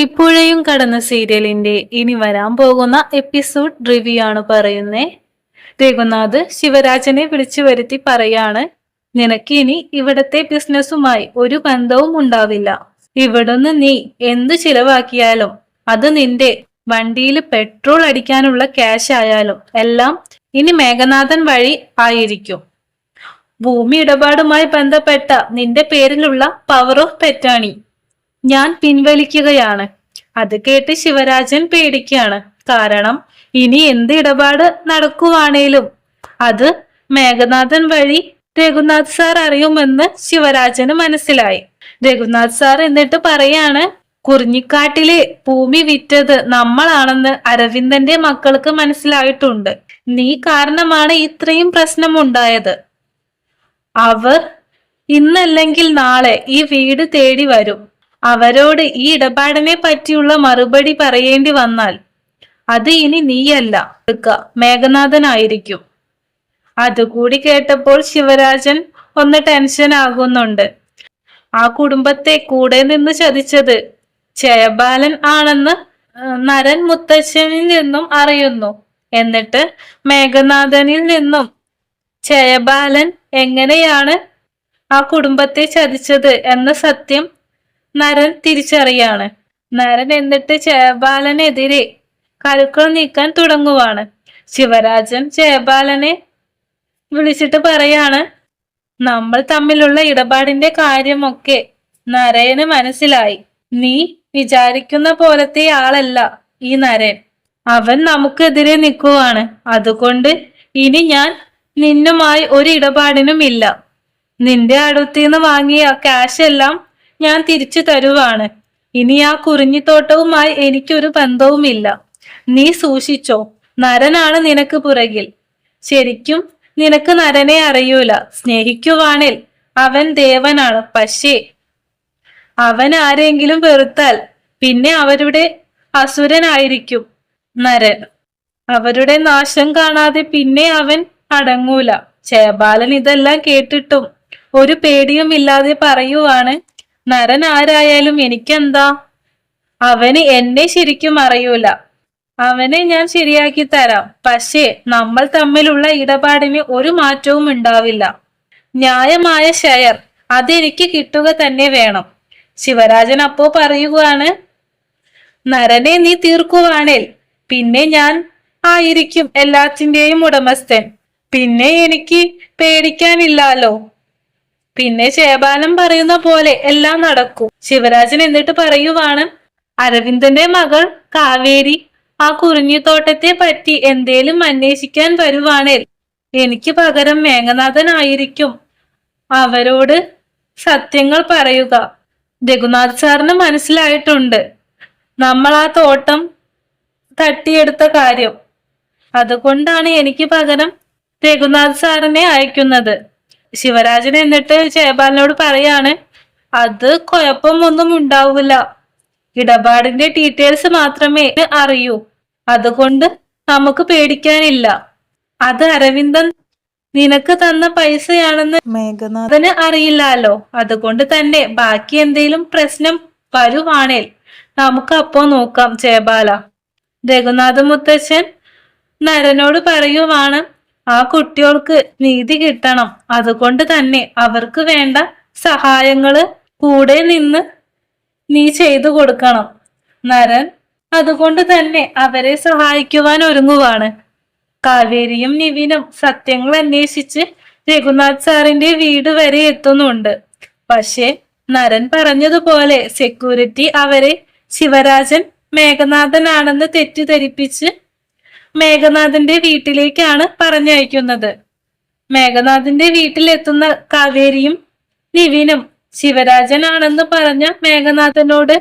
ഇപ്പോഴേയും കടന്ന സീരിയലിന്റെ ഇനി വരാൻ പോകുന്ന എപ്പിസോഡ് റിവ്യൂ ആണ് പറയുന്നേ. രഘുനാഥ് ശിവരാജനെ വിളിച്ചു വരുത്തി പറയാണ്, നിനക്ക് ഇനി ഇവിടത്തെ ബിസിനസ്സുമായി ഒരു ബന്ധവും ഉണ്ടാവില്ല. ഇവിടുന്ന് നീ എന്ത് ചിലവാക്കിയാലും അത് നിന്റെ വണ്ടിയിൽ പെട്രോൾ അടിക്കാനുള്ള ക്യാഷ് ആയാലും എല്ലാം ഇനി മേഘനാഥൻ വഴി ആയിരിക്കും. ഭൂമി ഇടപാടുമായി ബന്ധപ്പെട്ട നിന്റെ പേരിലുള്ള പവർ ഓഫ് പെറ്റാണി ഞാൻ പിൻവലിക്കുകയാണ്. അത് കേട്ട് ശിവരാജൻ പേടിക്കുകയാണ്. കാരണം ഇനി എന്ത് ഇടപാട് നടക്കുവാണേലും അത് മേഘനാഥൻ വഴി രഘുനാഥ് സാർ അറിയുമെന്ന് ശിവരാജന് മനസ്സിലായി. രഘുനാഥ് സാർ എന്നിട്ട് പറയാണ്, കുറിഞ്ഞിക്കാട്ടിലെ ഭൂമി വിറ്റത് നമ്മളാണെന്ന് അരവിന്ദന്റെ മക്കൾക്ക് മനസ്സിലായിട്ടുണ്ട്. നീ കാരണമാണ് ഇത്രയും പ്രശ്നമുണ്ടായത്. അവർ ഇന്നല്ലെങ്കിൽ നാളെ ഈ വീട് തേടി വരും. അവരോട് ഈ ഇടപാടിനെ പറ്റിയുള്ള മറുപടി പറയേണ്ടി വന്നാൽ അത് ഇനി നീയല്ല, മേഘനാഥനായിരിക്കും. അതുകൂടി കേട്ടപ്പോൾ ശിവരാജൻ ഒന്ന് ടെൻഷൻ ആകുന്നുണ്ട്. ആ കുടുംബത്തെ കൂടെ നിന്ന് ചതിച്ചത് ജയബാലൻ ആണെന്ന് നരൻ മുത്തച്ഛനിൽ നിന്നും അറിയുന്നു. എന്നിട്ട് മേഘനാഥനിൽ നിന്നും ജയബാലൻ എങ്ങനെയാണ് ആ കുടുംബത്തെ ചതിച്ചത് എന്ന സത്യം നരൻ തിരിച്ചറിയാണ്. നരൻ എന്നിട്ട് ജയബാലനെതിരെ കരുക്കൾ നീക്കാൻ തുടങ്ങുവാണ്. ശിവരാജൻ ജയബാലനെ വിളിച്ചിട്ട് പറയാണ്, നമ്മൾ തമ്മിലുള്ള ഇടപാടിന്റെ കാര്യമൊക്കെ നരയന് മനസ്സിലായി. നീ വിചാരിക്കുന്ന പോലത്തെ ആളല്ല ഈ നരൻ. അവൻ നമുക്കെതിരെ നിൽക്കുവാണ്. അതുകൊണ്ട് ഇനി ഞാൻ നിന്നുമായി ഒരു ഇടപാടിനും ഇല്ല. നിന്റെ അടുത്തുനിന്ന് വാങ്ങിയ ക്യാഷ് എല്ലാം ഞാൻ തിരിച്ചു തരുവാണ്. ഇനി ആ കുറിഞ്ഞിത്തോട്ടവുമായി എനിക്കൊരു ബന്ധവുമില്ല. നീ സൂക്ഷിച്ചോ, നരനാണ് നിനക്ക് പുറകിൽ. ശരിക്കും നിനക്ക് നരനെ അറിയൂല. സ്നേഹിക്കുവാണിൽ അവൻ ദേവനാണ്. പക്ഷേ അവൻ ആരെങ്കിലും വെറുത്താൽ പിന്നെ അവരുടെ അസുരനായിരിക്കും നരൻ. അവരുടെ നാശം കാണാതെ പിന്നെ അവൻ അടങ്ങൂല. ജയബാലൻ ഇതെല്ലാം കേട്ടിട്ടും ഒരു പേടിയും ഇല്ലാതെ പറയുവാണ്, നരൻ ആരായാലും എനിക്കെന്താ? അവന് എന്നെ ശരിക്കും അറിയൂല. അവനെ ഞാൻ ശരിയാക്കി തരാം. പക്ഷേ നമ്മൾ തമ്മിലുള്ള ഇടപാടിന് ഒരു മാറ്റവും ഉണ്ടാവില്ല. ന്യായമായ ഷെയർ അതെനിക്ക് കിട്ടുക തന്നെ വേണം. ശിവരാജൻ അപ്പോ പറയുകയാണ്, നരനെ നീ തീർക്കുവാണേൽ പിന്നെ ഞാൻ ആയിരിക്കും എല്ലാത്തിന്റെയും ഉടമസ്ഥൻ. പിന്നെ എനിക്ക് പേടിക്കാനില്ലാലോ. പിന്നെ ജയബാലൻ പറയുന്ന പോലെ എല്ലാം നടക്കും. ശിവരാജൻ എന്നിട്ട് പറയുവാണ്, അരവിന്ദന്റെ മകൾ കാവേരി ആ കുറിഞ്ഞിത്തോട്ടത്തെ പറ്റി എന്തേലും അന്വേഷിക്കാൻ വരുവാണേൽ എനിക്ക് പകരം മേഘനാഥനായിരിക്കും അവരോട് സത്യങ്ങൾ പറയുക. രഘുനാഥ് സാറിന് മനസ്സിലായിട്ടുണ്ട് നമ്മൾ ആ തോട്ടം തട്ടിയെടുത്ത കാര്യം. അതുകൊണ്ടാണ് എനിക്ക് പകരം രഘുനാഥ് സാറിനെ അയക്കുന്നത്. ശിവരാജൻ എന്നിട്ട് ജയബാലനോട് പറയാണ്, അത് കുഴപ്പമൊന്നും ഉണ്ടാവില്ല. ഇടപാടിന്റെ ഡീറ്റെയിൽസ് മാത്രമേ അറിയൂ. അതുകൊണ്ട് നമുക്ക് പേടിക്കാനില്ല. അത് അരവിന്ദൻ നിനക്ക് തന്ന പൈസയാണെന്ന് മേഘനാഥന് അറിയില്ലല്ലോ. അതുകൊണ്ട് തന്നെ ബാക്കി എന്തെങ്കിലും പ്രശ്നം വരുവാണേൽ നമുക്ക് അപ്പോ നോക്കാം ജയബാല. രഘുനാഥ മുത്തച്ഛൻ നരനോട് പറയുവാണ്, ആ കുട്ടികൾക്ക് നീതി കിട്ടണം. അതുകൊണ്ട് തന്നെ അവർക്ക് വേണ്ട സഹായങ്ങള് കൂടെ നിന്ന് നീ ചെയ്തു കൊടുക്കണം. നരൻ അതുകൊണ്ട് തന്നെ അവരെ സഹായിക്കുവാൻ ഒരുങ്ങുവാണ്. കാവേരിയും നിവിനും സത്യങ്ങൾ അന്വേഷിച്ച് രഘുനാഥ് സാറിന്റെ വീട് വരെ എത്തുന്നുണ്ട്. പക്ഷെ നരൻ പറഞ്ഞതുപോലെ സെക്യൂരിറ്റി അവരെ ശിവരാജൻ മേഘനാഥനാണെന്ന് തെറ്റിദ്ധരിപ്പിച്ച് മേഘനാഥന്റെ വീട്ടിലേക്കാണ് പറഞ്ഞയക്കുന്നത്. മേഘനാഥന്റെ വീട്ടിലെത്തുന്ന കാവേരിയും നിവിനും ശിവരാജനാണെന്ന് പറഞ്ഞ മേഘനാഥനോട്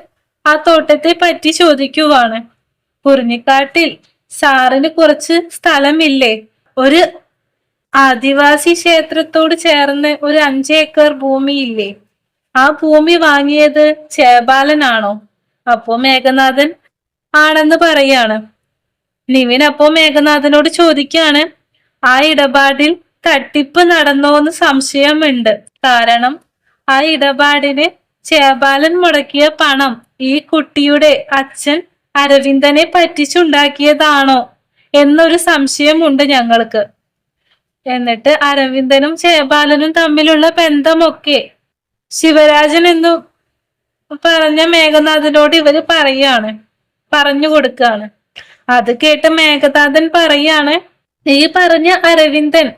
ആ തോട്ടത്തെ പറ്റി ചോദിക്കുവാണ്. കുറിഞ്ഞിക്കാട്ടിൽ സാറിന് കുറച്ച് സ്ഥലമില്ലേ? ഒരു ആദിവാസി ക്ഷേത്രത്തോട് ചേർന്ന് ഒരു 5 ഏക്കർ ഭൂമിയില്ലേ? ആ ഭൂമി വാങ്ങിയത് ജയബാലനാണോ? അപ്പോ മേഘനാഥൻ ആണെന്ന് പറയാണ്. നിവിൻ അപ്പോ മേഘനാഥനോട് ചോദിക്കാണ്, ആ ഇടപാടിൽ തട്ടിപ്പ് നടന്നോന്ന് സംശയമുണ്ട്. കാരണം ആ ഇടപാടിന് ജയബാലൻ മുടക്കിയ പണം ഈ കുട്ടിയുടെ അച്ഛൻ അരവിന്ദനെ പറ്റിച്ചുണ്ടാക്കിയതാണോ എന്നൊരു സംശയമുണ്ട് ഞങ്ങൾക്ക്. എന്നിട്ട് അരവിന്ദനും ജയപാലനും തമ്മിലുള്ള ബന്ധമൊക്കെ ശിവരാജൻ എന്നു പറഞ്ഞ മേഘനാഥനോട് ഇവര് പറഞ്ഞു കൊടുക്കാണ്. അത് കേട്ട് മേഘനാഥൻ പറയാണ്, ഈ പറഞ്ഞ അരവിന്ദൻ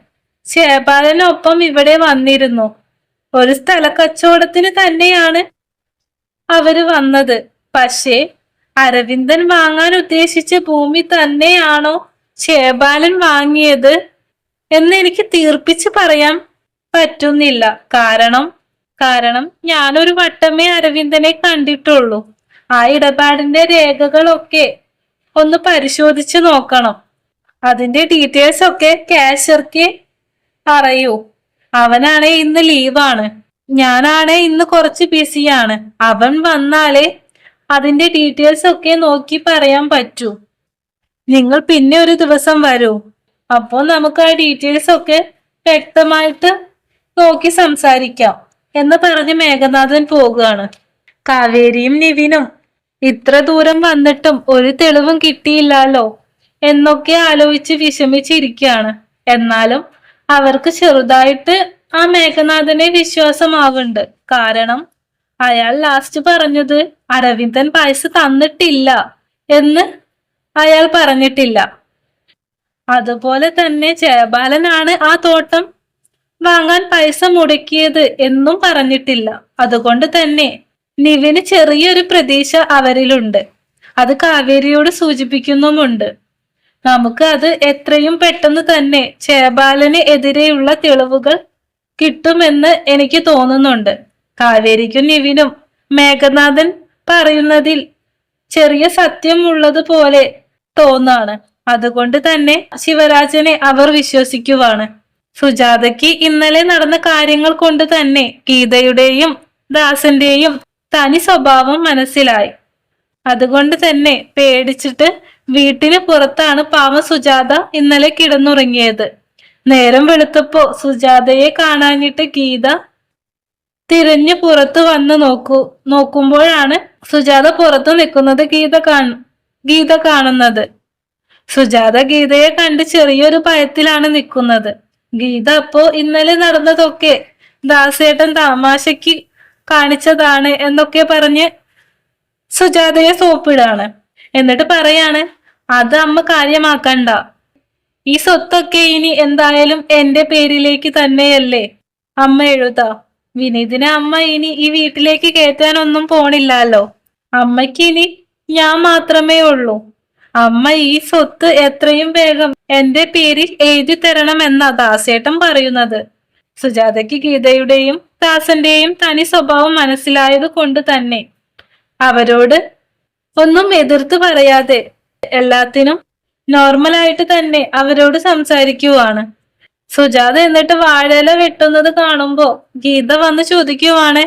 ജയപാലനൊപ്പം ഇവിടെ വന്നിരുന്നു. ഒരു സ്ഥല കച്ചവടത്തിന് തന്നെയാണ് അവര് വന്നത്. പക്ഷേ അരവിന്ദൻ വാങ്ങാൻ ഉദ്ദേശിച്ച ഭൂമി തന്നെയാണോ ജയപാലൻ വാങ്ങിയത് എന്ന് എനിക്ക് തീർപ്പിച്ച് പറയാൻ പറ്റുന്നില്ല. കാരണം ഞാനൊരു വട്ടമേ അരവിന്ദനെ കണ്ടിട്ടുള്ളൂ. ആ ഇടപാടിന്റെ രേഖകളൊക്കെ ഒന്ന് പരിശോധിച്ച് നോക്കണം. അതിന്റെ ഡീറ്റെയിൽസ് ഒക്കെ ക്യാഷർക്ക് അറിയൂ. അവനാണെ ഇന്ന് ലീവാണ്, ഞാനാണെ ഇന്ന് കുറച്ച് ബിസിയാണ്. അവൻ വന്നാലേ അതിന്റെ ഡീറ്റെയിൽസ് ഒക്കെ നോക്കി പറയാൻ പറ്റൂ. നിങ്ങൾ പിന്നെ ഒരു ദിവസം വരൂ, അപ്പോൾ നമുക്ക് ആ ഡീറ്റെയിൽസ് ഒക്കെ വ്യക്തമായിട്ട് നോക്കി സംസാരിക്കാം എന്ന് പറഞ്ഞ് മേഘനാഥൻ പോകുകയാണ്. കാവേരിയും നിവിനും ഇത്ര ദൂരം വന്നിട്ടും ഒരു തെളിവും കിട്ടിയില്ലല്ലോ എന്നൊക്കെ ആലോചിച്ച് വിഷമിച്ചിരിക്കുകയാണ്. എന്നാലും അവർക്ക് ചെറുതായിട്ട് ആ മേഘനാഥനെ വിശ്വാസമാവുന്നുണ്ട്. കാരണം അയാൾ ലാസ്റ്റ് പറഞ്ഞത് അരവിന്ദൻ പൈസ തന്നിട്ടില്ല എന്ന് അയാൾ പറഞ്ഞിട്ടില്ല. അതുപോലെ തന്നെ ജയപാലനാണ് ആ തോട്ടം വാങ്ങാൻ പൈസ മുടക്കിയത് എന്നും പറഞ്ഞിട്ടില്ല. അതുകൊണ്ട് തന്നെ നിവിന് ചെറിയൊരു പ്രതീക്ഷ അവരിലുണ്ട്. അത് കാവേരിയോട് സൂചിപ്പിക്കുന്നുമുണ്ട്. നമുക്ക് അത് എത്രയും പെട്ടെന്ന് തന്നെ ജയപാലന് എതിരെയുള്ള തെളിവുകൾ കിട്ടുമെന്ന് എനിക്ക് തോന്നുന്നുണ്ട്. കാവേരിക്കും നിവിനും മേഘനാഥൻ പറയുന്നതിൽ ചെറിയ സത്യം ഉള്ളത് പോലെ തോന്നാണ്. അതുകൊണ്ട് തന്നെ ശിവരാജനെ അവർ വിശ്വസിക്കുവാണ്. സുജാതയ്ക്ക് ഇന്നലെ നടന്ന കാര്യങ്ങൾ കൊണ്ട് തന്നെ ഗീതയുടെയും ദാസന്റെയും തനി സ്വഭാവം മനസ്സിലായി. അതുകൊണ്ട് തന്നെ പേടിച്ചിട്ട് വീട്ടിന് പുറത്താണ് പാവം സുജാത ഇന്നലെ കിടന്നുറങ്ങിയത്. നേരം വെളുത്തപ്പോ സുജാതയെ കാണാഞ്ഞിട്ട് ഗീത തിരിഞ്ഞു പുറത്തു വന്ന് നോക്കുമ്പോഴാണ് സുജാത പുറത്തു നിൽക്കുന്നത് ഗീത കാണുന്നത്. സുജാത ഗീതയെ കണ്ട് ചെറിയൊരു ഭയത്തിലാണ് നിൽക്കുന്നത്. ഗീത അപ്പോ ഇന്നലെ നടന്നതൊക്കെ ദാസേട്ടൻ തമാശയ്ക്ക് കാണിച്ചതാണ് എന്നൊക്കെ പറഞ്ഞ് സുജാതയെ സോപ്പിടാണ്. എന്നിട്ട് പറയാണ്, അത് അമ്മ കാര്യമാക്കണ്ട, ഈ സ്വത്തൊക്കെ ഇനി എന്തായാലും എന്റെ പേരിലേക്ക് തന്നെയല്ലേ അമ്മ എഴുതാ. വിനീതിനെ അമ്മ ഇനി ഈ വീട്ടിലേക്ക് കയറ്റാനൊന്നും പോണില്ലല്ലോ. അമ്മയ്ക്ക് ഇനി ഞാൻ മാത്രമേ ഉള്ളൂ. അമ്മ ഈ സ്വത്ത് എത്രയും വേഗം എന്റെ പേരിൽ എഴുതി തരണമെന്നാ ദാസേട്ടൻ പറയുന്നത്. സുജാതയ്ക്ക് ഗീതയുടെയും ദാസന്റെയും തനി സ്വഭാവം മനസ്സിലായത് കൊണ്ട് തന്നെ അവരോട് ഒന്നും എതിർത്ത് പറയാതെ എല്ലാത്തിനും നോർമലായിട്ട് തന്നെ അവരോട് സംസാരിക്കുവാണ്. സുജാത എന്നിട്ട് വാഴയില വെട്ടുന്നത് കാണുമ്പോ ഗീത വന്ന് ചോദിക്കുവാണ്,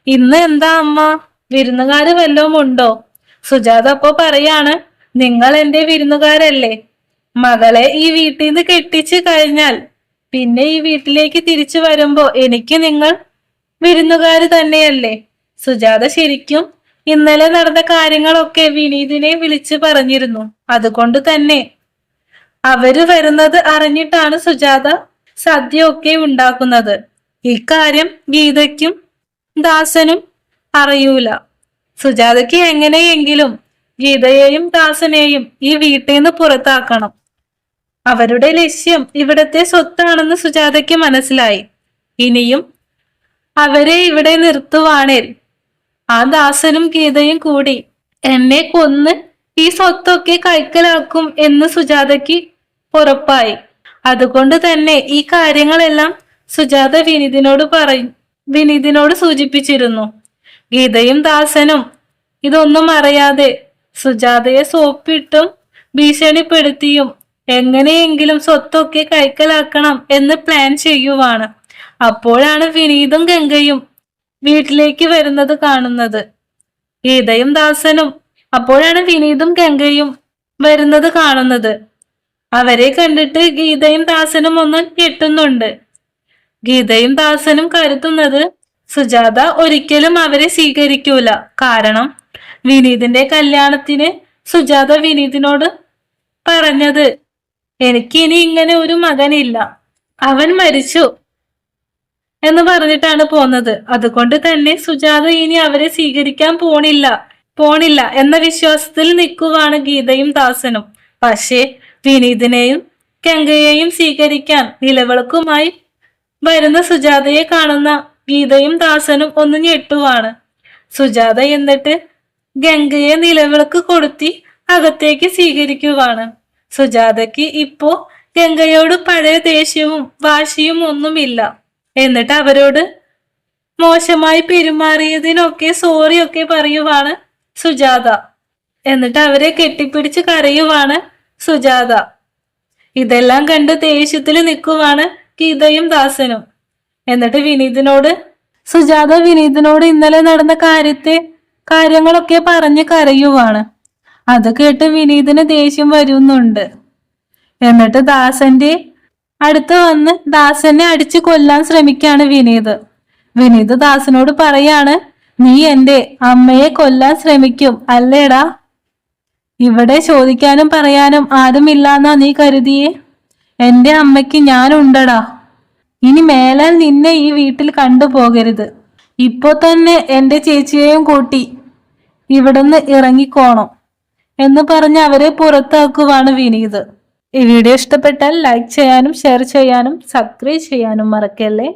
ഇന്ന് എന്താ അമ്മ, വിരുന്നുകാര് വല്ലതും ഉണ്ടോ? സുജാത അപ്പോ പറയാണ്, നിങ്ങൾ എന്റെ വിരുന്നുകാരല്ലേ. മകളെ ഈ വീട്ടിൽ നിന്ന് കെട്ടിച്ചു കഴിഞ്ഞാൽ പിന്നെ ഈ വീട്ടിലേക്ക് തിരിച്ചു വരുമ്പോ എനിക്ക് നിങ്ങൾ വിരുന്നുകാര് തന്നെയല്ലേ. സുജാത ശരിക്കും ഇന്നലെ നടന്ന കാര്യങ്ങളൊക്കെ വിനീതിനെ വിളിച്ചു പറഞ്ഞിരുന്നു. അതുകൊണ്ട് തന്നെ അവര് വരുന്നത് അറിഞ്ഞിട്ടാണ് സുജാത സദ്യ ഒക്കെ ഉണ്ടാക്കുന്നത്. ഇക്കാര്യം ഗീതയ്ക്കും ദാസനും അറിയൂല. സുജാതയ്ക്ക് എങ്ങനെയെങ്കിലും ഗീതയെയും ദാസനെയും ഈ വീട്ടിൽ നിന്ന് പുറത്താക്കണം. അവരുടെ ലക്ഷ്യം ഇവിടത്തെ സ്വത്താണെന്ന് സുജാതയ്ക്ക് മനസ്സിലായി. ഇനിയും അവരെ ഇവിടെ നിർത്തുവാണേൽ ആ ദാസനും ഗീതയും കൂടി എന്നെ കൊന്ന് ഈ സ്വത്തൊക്കെ കൈക്കലാക്കും എന്ന് സുജാതയ്ക്ക് ഉറപ്പായി. അതുകൊണ്ട് തന്നെ ഈ കാര്യങ്ങളെല്ലാം സുജാത വിനീതിനോട് സൂചിപ്പിച്ചിരുന്നു. ഗീതയും ദാസനും ഇതൊന്നും അറിയാതെ സുജാതയെ സോപ്പിട്ടും ഭീഷണിപ്പെടുത്തിയും എങ്ങനെയെങ്കിലും സ്വത്തൊക്കെ കൈക്കലാക്കണം എന്ന് പ്ലാൻ ചെയ്യുവാണ്. അപ്പോഴാണ് വിനീതും ഗംഗയും വീട്ടിലേക്ക് വരുന്നത് കാണുന്നത്. ഗീതയും ദാസനും അപ്പോഴാണ് വിനീതും ഗംഗയും വരുന്നത് കാണുന്നത്. അവരെ കണ്ടിട്ട് ഗീതയും ദാസനും ഒന്ന് ഞെട്ടുന്നുണ്ട്. ഗീതയും ദാസനും കരുതുന്നത് സുജാത ഒരിക്കലും അവരെ സ്വീകരിക്കൂല. കാരണം വിനീതിന്റെ കല്യാണത്തിന് സുജാത വിനീതിനോട് പറഞ്ഞത്, എനിക്കിനി ഇങ്ങനെ ഒരു മകനില്ല, അവൻ മരിച്ചു എന്ന് പറഞ്ഞിട്ടാണ് പോന്നത്. അതുകൊണ്ട് തന്നെ സുജാത ഇനി അവരെ സ്വീകരിക്കാൻ പോണില്ല എന്ന വിശ്വാസത്തിൽ നിൽക്കുവാണ് ഗീതയും ദാസനും. പക്ഷേ വിനീതിനെയും ഗംഗയെയും സ്വീകരിക്കാൻ നിലവിളക്കുമായി വരുന്ന സുജാതയെ കാണുന്ന ഗീതയും ദാസനും ഒന്ന് ഞെട്ടുവാണ്. സുജാത എന്നിട്ട് ഗംഗയെ നിലവിളക്ക് കൊളുത്തി അകത്തേക്ക് സ്വീകരിക്കുവാണ്. സുജാതയ്ക്ക് ഇപ്പോ ഗംഗയോട് പഴയ ദേഷ്യവും വാശിയും ഒന്നുമില്ല. എന്നിട്ട് അവരോട് മോശമായി പെരുമാറിയതിനൊക്കെ സോറിയൊക്കെ പറയുവാണ് സുജാത. എന്നിട്ട് അവരെ കെട്ടിപ്പിടിച്ച് കരയുവാണ് സുജാത. ഇതെല്ലാം കണ്ട് ദേഷ്യത്തിൽ നിൽക്കുവാണ് ഗീതയും ദാസനും. എന്നിട്ട് സുജാത വിനീതിനോട് ഇന്നലെ നടന്ന കാര്യങ്ങളൊക്കെ പറഞ്ഞ് കരയുവാണ്. അത് കേട്ട് വിനീതിന് ദേഷ്യം വരുന്നുണ്ട്. എന്നിട്ട് ദാസന്റെ അടുത്ത് വന്ന് ദാസനെ അടിച്ചു കൊല്ലാൻ ശ്രമിക്കാണ് വിനീത് ദാസനോട് പറയാണ്, നീ എന്റെ അമ്മയെ കൊല്ലാൻ ശ്രമിക്കും അല്ലേടാ? ഇവിടെ ചോദിക്കാനും പറയാനും ആരുമില്ലാന്നാ നീ കരുതിയേ? എന്റെ അമ്മയ്ക്ക് ഞാനുണ്ടടാ. ഇനി മേലാൽ നിന്നെ ഈ വീട്ടിൽ കണ്ടുപോകരുത്. ഇപ്പോ തന്നെ എന്റെ ചേച്ചിയെയും കൂട്ടി ഇവിടുന്ന് ഇറങ്ങിക്കോണം എന്ന് പറഞ്ഞ് അവരെ പുറത്താക്കുവാണ് വിനീത്. ഈ വീഡിയോ ഇഷ്ടപ്പെട്ടാൽ ലൈക്ക് ചെയ്യാനും ഷെയർ ചെയ്യാനും സബ്സ്ക്രൈബ് ചെയ്യാനും മറക്കല്ലേ.